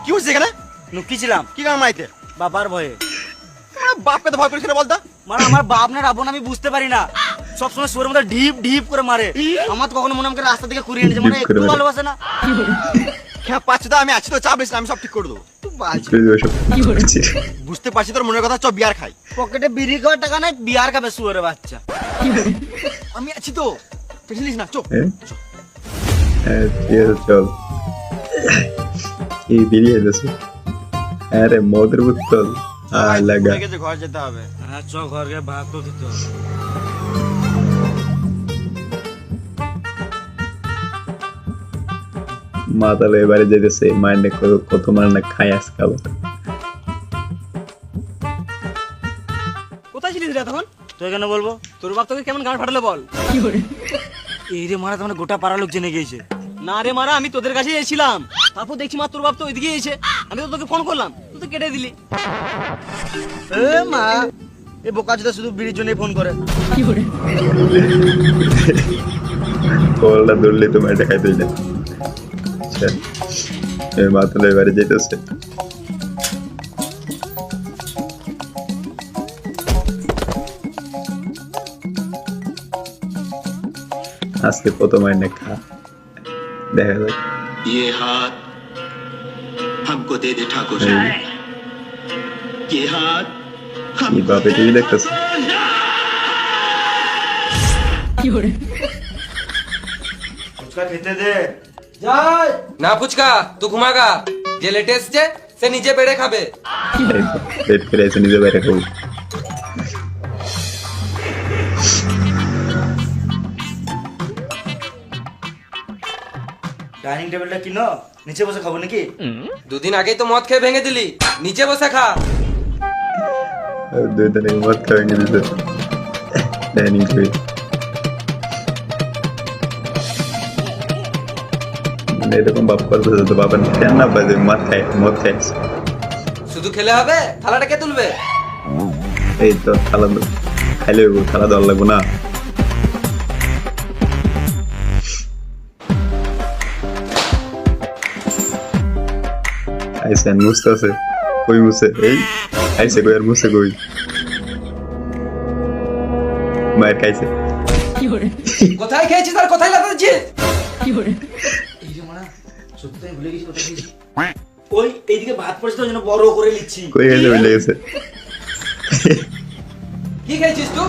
কি হচ্ছে এখানে? লুকিয়েছিলাম কি গান মাইতে? বাবার ভয়ে। বাপকে তো ভয় করেছিল বলতো। মানে আমার বাপ না রাবণ আমি বুঝতে পারি না, সবসময় সুরের মধ্যে ঢিপ ঢিপ করে মারে। আমার তো কখনো মনে আমাকে রাস্তা থেকে ঘুরিয়ে এনেছে, মানে একটু ভালোবাসে না। হ্যাঁ পাচ্ছি তো, আমি আছি তো, চাপ নিস না, আমি সব ঠিক করে দেবো। বুঝতে পারছি তোর মনের কথা, চ বিয়ার খাই। পকেটে বিড়ি খাওয়ার টাকা নাই, বিয়ার খাবে সুরের বাচ্চা। আমি আছি তো, টেনশন নিস না, চো। চল এই বেরিয়ে যাচ্ছে। আরে মদের বোতল লাগা। ঘর যেতে হবে। হ্যাঁ চ, ঘর গিয়ে ভাত তো দিতে হবে। মাতালো এবারে যেতেছে, মাইন্ডে কত মার না খাই আজকে আবার। কোথায় ছিলিস রে তখন? তুই কেন বলবো? তোর বাপ তোকে কেমন গান ফাটালো বল। এই রে মারা, তোমার গোটা পাড়া লোক জেনে গিয়েছে। না রে মারা, আমি তোদের কাছেই এসেছিলাম, তারপর দেখছি মা তোর বাপ তো ওইদিকে এসে, আমি তো তোকে ফোন করলাম, তুই তো কেটে দিলি। এ মা, এই বোকাচোদা শুধু বিড়ির জন্যই ফোন করে। কলটা ধরলে তোমার দেখাই দিই না। আচ্ছা মাতালো এবারে যেতেছে। আজকে কত মাইনে খা, দেখা যাক। ये हाथ हमको दे दे ठाकुर, ये हाथ কি বাপে টিভি দেখতেছে। ফুচকা খেতে দে। যাই না ফুচকা, তুই ঘুমাগা। যে লেটে এসছে সে নিজে বেড়ে খাবে। লেট করে এসে নিজে বাইরে খাবো। ডাইনিং টেবিলটা কিনো, নিচে বসে খাবো নাকি? দুদিন আগেই তো মদ খেয়ে ভেঙে দিলি, নিচে বসে খা। দুই দিন মদ খাওয়া দিতে ডাইনিং টেবিল। মানে এরকম বাপ করতে তো বাবা কেন না বাজে মদ খাইছে। শুধু খেলে হবে? থালাটা কে তুলবে? এই তো থালা খাইলে থালা দেওয়ার লাগবো না। আইসে মুছতে আছে, কই মুছে? এই আইসে কই আর মুছে কই? মায়ের খাইছে। কোথায় খেয়েছিস আর কোথায় লাগাচ্ছিস? এই রে মারা, সত্যি আমি ভুলে গেছি কোথায় খেয়েছি। ওই এইদিকে ভাত পড়েছে তো, ওই জন্য বড় করে নিচ্ছি। কই খাইছে? ভুলে গেছে। কি খেয়েছিস তুই?